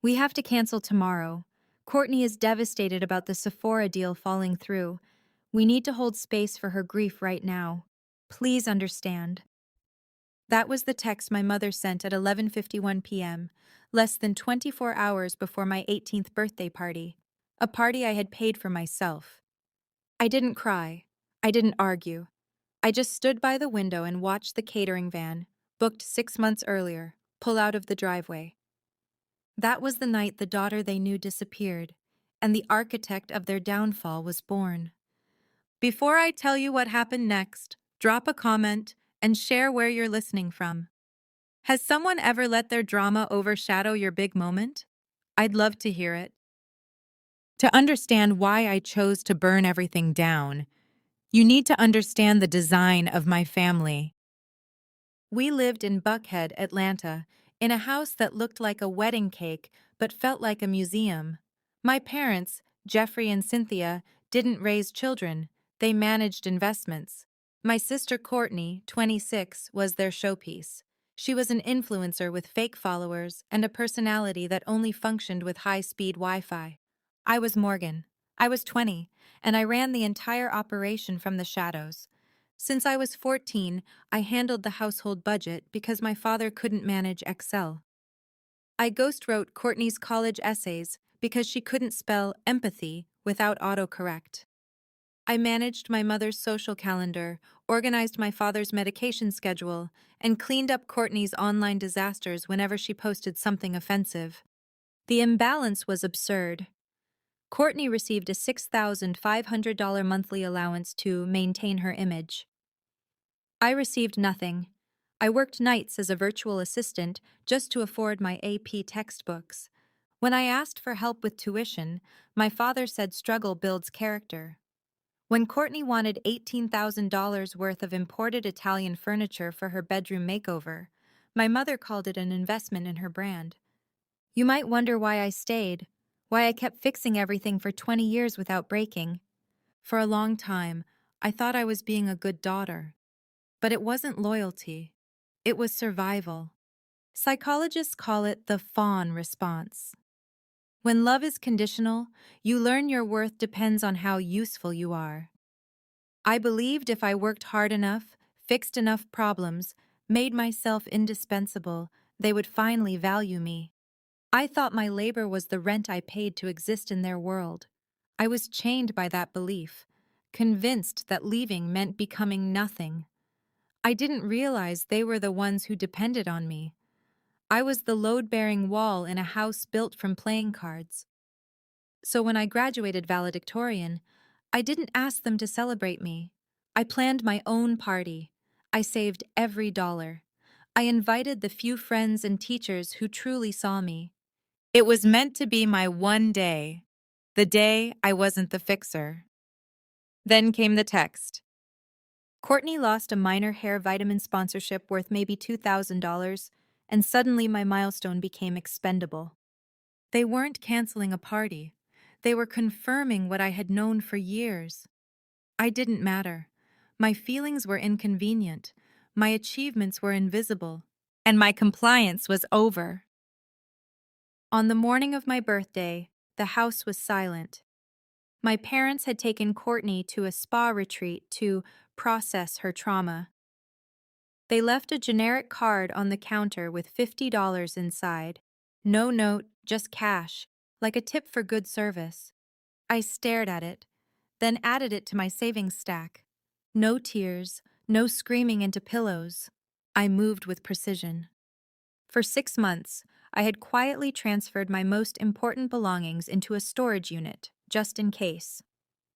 We have to cancel tomorrow. Courtney is devastated about the Sephora deal falling through. We need to hold space for her grief right now. Please understand. That was the text my mother sent at 11:51 p.m., less than 24 hours before my 18th birthday party, a party I had paid for myself. I didn't cry. I didn't argue. I just stood by the window and watched the catering van, booked 6 months earlier, pull out of the driveway. That was the night the daughter they knew disappeared, and the architect of their downfall was born. Before I tell you what happened next, drop a comment and share where you're listening from. Has someone ever let their drama overshadow your big moment? I'd love to hear it. To understand why I chose to burn everything down, you need to understand the design of my family. We lived in Buckhead, Atlanta, in a house that looked like a wedding cake but felt like a museum. My parents, Jeffrey and Cynthia, didn't raise children, they managed investments. My sister Courtney, 26, was their showpiece. She was an influencer with fake followers and a personality that only functioned with high-speed Wi-Fi. I was Morgan. I was 20, and I ran the entire operation from the shadows. Since I was 14, I handled the household budget because my father couldn't manage Excel. I ghostwrote Courtney's college essays because she couldn't spell empathy without autocorrect. I managed my mother's social calendar, organized my father's medication schedule, and cleaned up Courtney's online disasters whenever she posted something offensive. The imbalance was absurd. Courtney received a $6,500 monthly allowance to maintain her image. I received nothing. I worked nights as a virtual assistant just to afford my AP textbooks. When I asked for help with tuition, my father said struggle builds character. When Courtney wanted $18,000 worth of imported Italian furniture for her bedroom makeover, my mother called it an investment in her brand. You might wonder why I stayed, why I kept fixing everything for 20 years without breaking. For a long time, I thought I was being a good daughter. But it wasn't loyalty. It was survival. Psychologists call it the fawn response. When love is conditional, you learn your worth depends on how useful you are. I believed if I worked hard enough, fixed enough problems, made myself indispensable, they would finally value me. I thought my labor was the rent I paid to exist in their world. I was chained by that belief, convinced that leaving meant becoming nothing. I didn't realize they were the ones who depended on me. I was the load-bearing wall in a house built from playing cards. So when I graduated valedictorian, I didn't ask them to celebrate me. I planned my own party. I saved every dollar. I invited the few friends and teachers who truly saw me. It was meant to be my one day, the day I wasn't the fixer. Then came the text. Courtney lost a minor hair vitamin sponsorship worth maybe $2,000, and suddenly my milestone became expendable. They weren't canceling a party. They were confirming what I had known for years. I didn't matter. My feelings were inconvenient. My achievements were invisible. And my compliance was over. On the morning of my birthday, the house was silent. My parents had taken Courtney to a spa retreat to process her trauma. They left a generic card on the counter with $50 inside. No note, just cash, like a tip for good service. I stared at it, then added it to my savings stack. No tears, no screaming into pillows. I moved with precision. For 6 months, I had quietly transferred my most important belongings into a storage unit, just in case.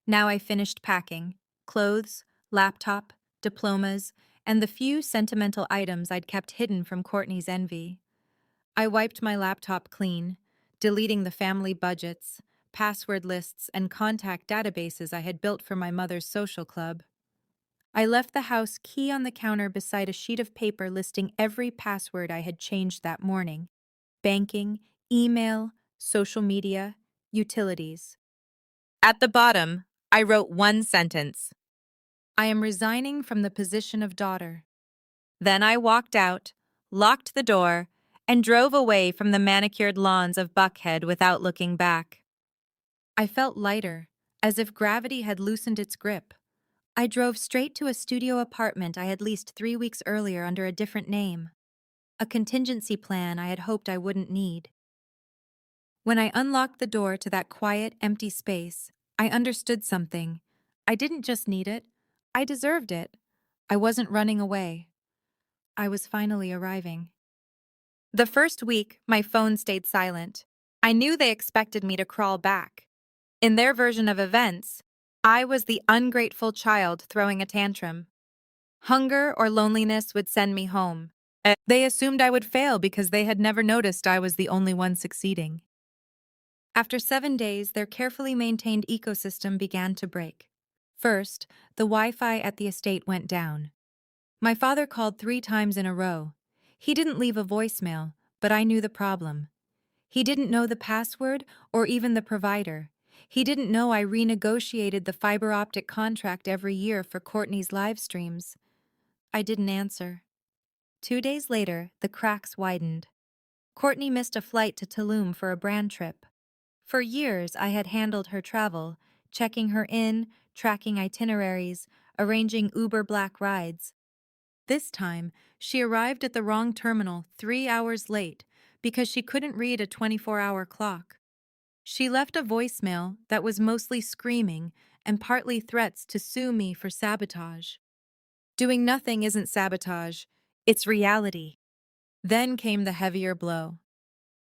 Now I finished packing: clothes, laptop, diplomas, and the few sentimental items I'd kept hidden from Courtney's envy. I wiped my laptop clean, deleting the family budgets, password lists, and contact databases I had built for my mother's social club. I left the house key on the counter beside a sheet of paper listing every password I had changed that morning: banking, email, social media, utilities. At the bottom, I wrote one sentence: I am resigning from the position of daughter. Then I walked out, locked the door, and drove away from the manicured lawns of Buckhead without looking back. I felt lighter, as if gravity had loosened its grip. I drove straight to a studio apartment I had leased 3 weeks earlier under a different name, a contingency plan I had hoped I wouldn't need. When I unlocked the door to that quiet, empty space, I understood something. I didn't just need it, I deserved it. I wasn't running away. I was finally arriving. The first week, my phone stayed silent. I knew they expected me to crawl back. In their version of events, I was the ungrateful child throwing a tantrum. Hunger or loneliness would send me home. They assumed I would fail because they had never noticed I was the only one succeeding. After 7 days, their carefully maintained ecosystem began to break. First, the Wi-Fi at the estate went down. My father called 3 times in a row. He didn't leave a voicemail, but I knew the problem. He didn't know the password or even the provider. He didn't know I renegotiated the fiber optic contract every year for Courtney's live streams. I didn't answer. 2 days later, the cracks widened. Courtney missed a flight to Tulum for a brand trip. For years, I had handled her travel, checking her in, tracking itineraries, arranging Uber Black rides. This time, she arrived at the wrong terminal 3 hours late because she couldn't read a 24-hour clock. She left a voicemail that was mostly screaming and partly threats to sue me for sabotage. Doing nothing isn't sabotage, it's reality. Then came the heavier blow.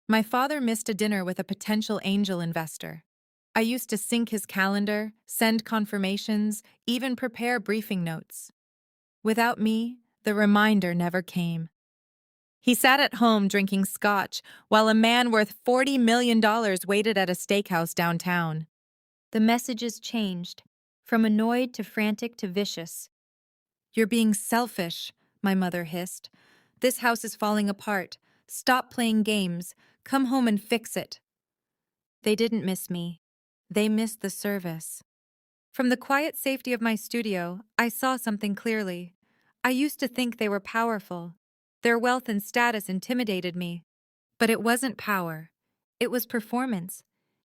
My father missed a dinner with a potential angel investor. I used to sync his calendar, send confirmations, even prepare briefing notes. Without me, the reminder never came. He sat at home drinking scotch while a man worth $40 million waited at a steakhouse downtown. The messages changed, from annoyed to frantic to vicious. "You're being selfish," my mother hissed. "This house is falling apart. Stop playing games. Come home and fix it." They didn't miss me. They missed the service. From the quiet safety of my studio, I saw something clearly. I used to think they were powerful. Their wealth and status intimidated me. But it wasn't power. It was performance.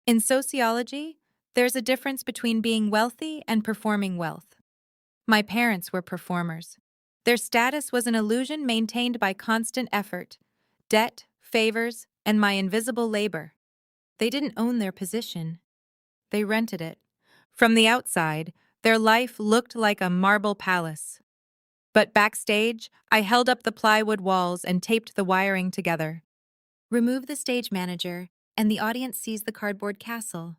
In sociology, there's a difference between being wealthy and performing wealth. My parents were performers. Their status was an illusion maintained by constant effort, debt, favors, and my invisible labor. They didn't own their position. They rented it. From the outside, their life looked like a marble palace. But backstage, I held up the plywood walls and taped the wiring together. Remove the stage manager, and the audience sees the cardboard castle.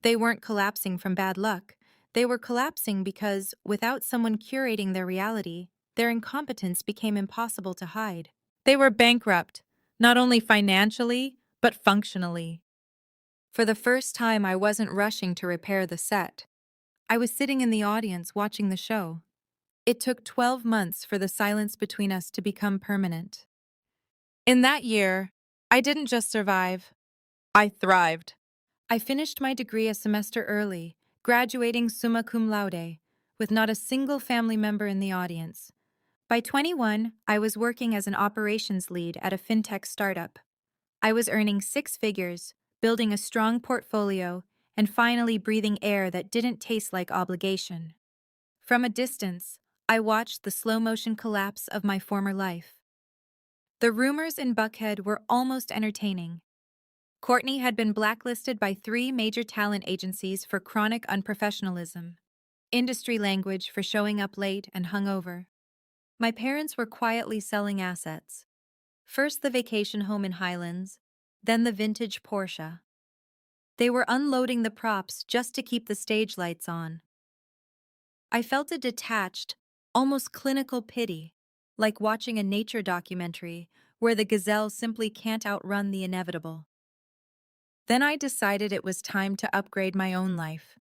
They weren't collapsing from bad luck. They were collapsing because, without someone curating their reality, their incompetence became impossible to hide. They were bankrupt, not only financially, but functionally. For the first time, I wasn't rushing to repair the set. I was sitting in the audience watching the show. It took 12 months for the silence between us to become permanent. In that year, I didn't just survive, I thrived. I finished my degree a semester early, graduating summa cum laude, with not a single family member in the audience. By 21, I was working as an operations lead at a fintech startup. I was earning 6 figures, building a strong portfolio, and finally breathing air that didn't taste like obligation. From a distance, I watched the slow-motion collapse of my former life. The rumors in Buckhead were almost entertaining. Courtney had been blacklisted by 3 major talent agencies for chronic unprofessionalism, industry language for showing up late and hungover. My parents were quietly selling assets. First the vacation home in Highlands, then the vintage Porsche. They were unloading the props just to keep the stage lights on. I felt a detached, almost clinical pity, like watching a nature documentary where the gazelle simply can't outrun the inevitable. Then I decided it was time to upgrade my own life.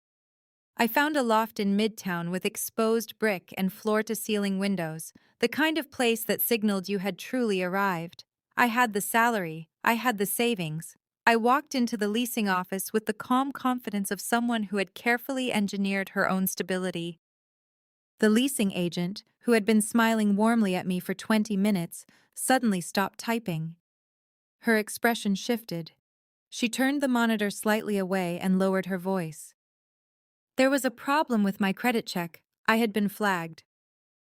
I found a loft in Midtown with exposed brick and floor-to-ceiling windows, the kind of place that signaled you had truly arrived. I had the salary, I had the savings. I walked into the leasing office with the calm confidence of someone who had carefully engineered her own stability. The leasing agent, who had been smiling warmly at me for 20 minutes, suddenly stopped typing. Her expression shifted. She turned the monitor slightly away and lowered her voice. There was a problem with my credit check. I had been flagged.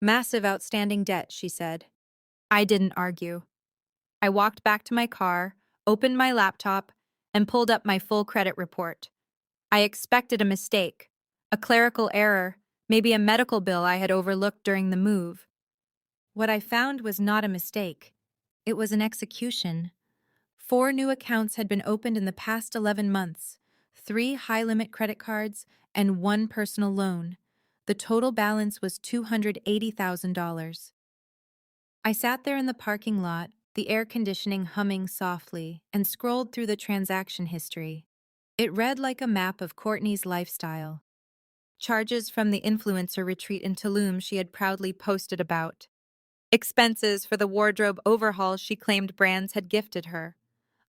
Massive outstanding debt, she said. I didn't argue. I walked back to my car, opened my laptop, and pulled up my full credit report. I expected a mistake, a clerical error, maybe a medical bill I had overlooked during the move. What I found was not a mistake. It was an execution. 4 new accounts had been opened in the past 11 months, 3 high-limit credit cards, and 1 personal loan. The total balance was $280,000. I sat there in the parking lot, the air conditioning humming softly, and scrolled through the transaction history. It read like a map of Courtney's lifestyle. Charges from the influencer retreat in Tulum she had proudly posted about. Expenses for the wardrobe overhaul she claimed brands had gifted her.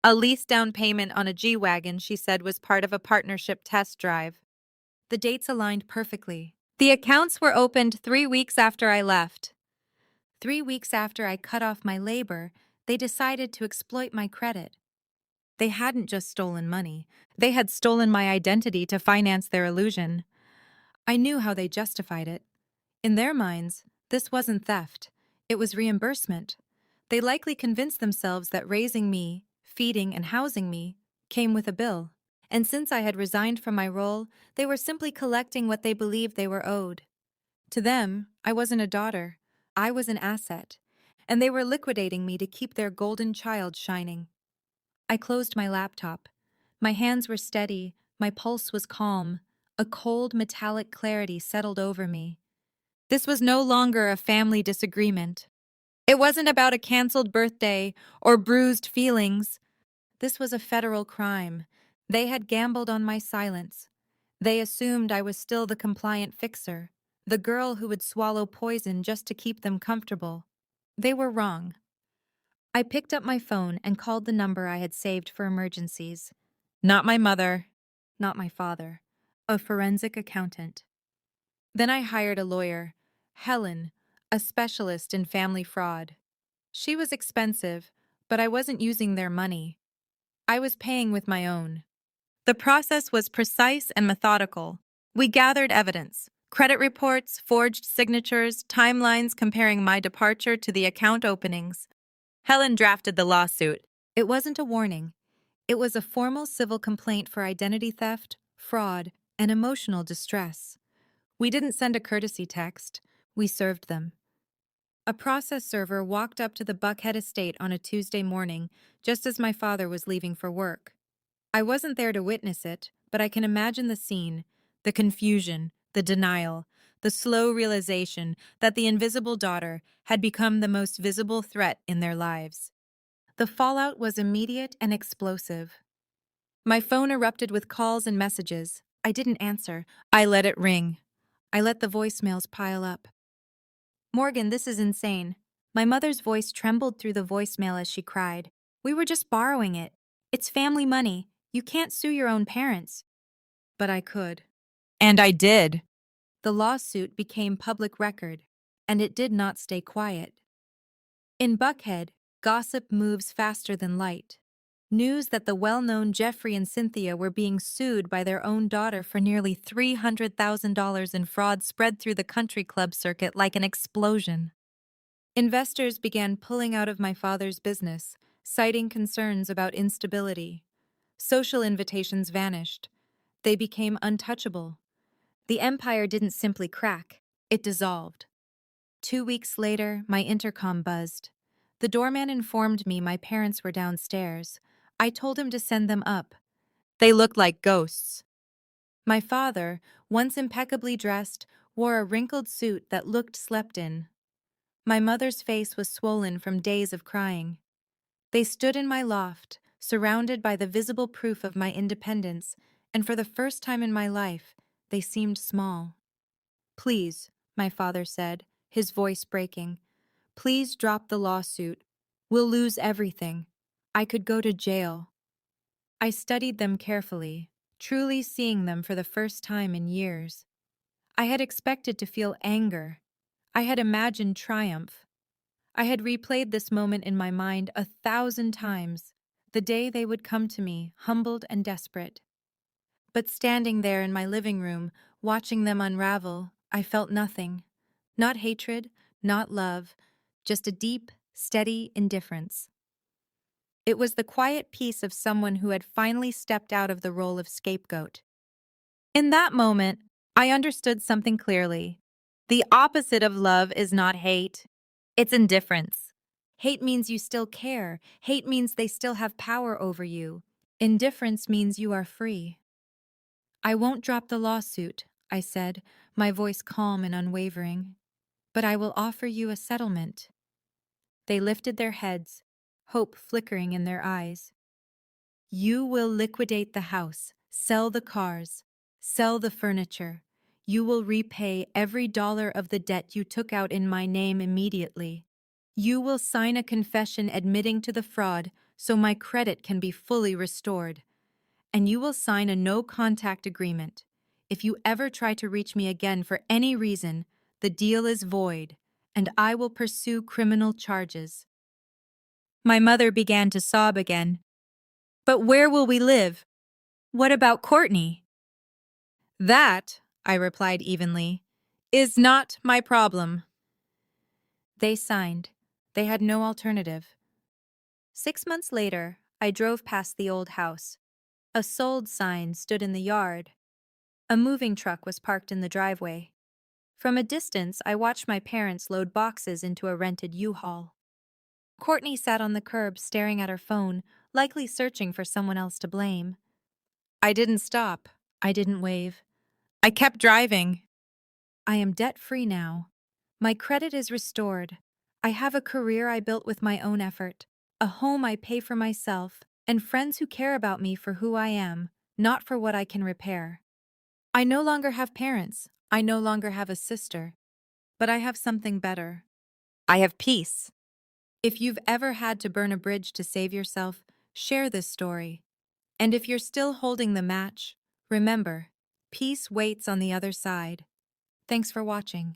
A lease down payment on a G-Wagon she said was part of a partnership test drive. The dates aligned perfectly. The accounts were opened 3 weeks after I left. 3 weeks after I cut off my labor, they decided to exploit my credit. They hadn't just stolen money. They had stolen my identity to finance their illusion. I knew how they justified it. In their minds, this wasn't theft. It was reimbursement. They likely convinced themselves that raising me, feeding and housing me, came with a bill. And since I had resigned from my role, they were simply collecting what they believed they were owed. To them, I wasn't a daughter. I was an asset. And they were liquidating me to keep their golden child shining. I closed my laptop. My hands were steady, my pulse was calm. A cold, metallic clarity settled over me. This was no longer a family disagreement. It wasn't about a canceled birthday or bruised feelings. This was a federal crime. They had gambled on my silence. They assumed I was still the compliant fixer, the girl who would swallow poison just to keep them comfortable. They were wrong. I picked up my phone and called the number I had saved for emergencies. Not my mother, not my father, a forensic accountant. Then I hired a lawyer, Helen, a specialist in family fraud. She was expensive, but I wasn't using their money. I was paying with my own. The process was precise and methodical. We gathered evidence, credit reports, forged signatures, timelines comparing my departure to the account openings. Helen drafted the lawsuit. It wasn't a warning. It was a formal civil complaint for identity theft, fraud, and emotional distress. We didn't send a courtesy text. We served them. A process server walked up to the Buckhead estate on a Tuesday morning, just as my father was leaving for work. I wasn't there to witness it, but I can imagine the scene, the confusion, the denial, the slow realization that the invisible daughter had become the most visible threat in their lives. The fallout was immediate and explosive. My phone erupted with calls and messages. I didn't answer. I let it ring. I let the voicemails pile up. Morgan, this is insane. My mother's voice trembled through the voicemail as she cried. We were just borrowing it. It's family money. You can't sue your own parents. But I could. And I did. The lawsuit became public record, and it did not stay quiet. In Buckhead, gossip moves faster than light. News that the well-known Jeffrey and Cynthia were being sued by their own daughter for nearly $300,000 in fraud spread through the country club circuit like an explosion. Investors began pulling out of my father's business, citing concerns about instability. Social invitations vanished. They became untouchable. The empire didn't simply crack, it dissolved. 2 weeks later, my intercom buzzed. The doorman informed me my parents were downstairs. I told him to send them up. They looked like ghosts. My father, once impeccably dressed, wore a wrinkled suit that looked slept in. My mother's face was swollen from days of crying. They stood in my loft, surrounded by the visible proof of my independence, and for the first time in my life, they seemed small. Please, my father said, his voice breaking. Please drop the lawsuit. We'll lose everything. I could go to jail. I studied them carefully, truly seeing them for the first time in years. I had expected to feel anger. I had imagined triumph. I had replayed this moment in my mind 1,000 times. The day they would come to me, humbled and desperate. But standing there in my living room, watching them unravel, I felt nothing. Not hatred, not love, just a deep, steady indifference. It was the quiet peace of someone who had finally stepped out of the role of scapegoat. In that moment, I understood something clearly. The opposite of love is not hate, it's indifference. Hate means you still care. Hate means they still have power over you. Indifference means you are free. I won't drop the lawsuit, I said, my voice calm and unwavering. But I will offer you a settlement. They lifted their heads, hope flickering in their eyes. You will liquidate the house, sell the cars, sell the furniture. You will repay every dollar of the debt you took out in my name immediately. You will sign a confession admitting to the fraud so my credit can be fully restored. And you will sign a no-contact agreement. If you ever try to reach me again for any reason, the deal is void, and I will pursue criminal charges. My mother began to sob again. But where will we live? What about Courtney? That, I replied evenly, is not my problem. They signed. They had no alternative. 6 months later, I drove past the old house. A sold sign stood in the yard. A moving truck was parked in the driveway. From a distance, I watched my parents load boxes into a rented U-Haul. Courtney sat on the curb staring at her phone, likely searching for someone else to blame. I didn't stop. I didn't wave. I kept driving. I am debt-free now. My credit is restored. I have a career I built with my own effort, a home I pay for myself, and friends who care about me for who I am, not for what I can repair. I no longer have parents. I no longer have a sister. But I have something better. I have peace. If you've ever had to burn a bridge to save yourself, share this story. And if you're still holding the match, remember, peace waits on the other side. Thanks for watching.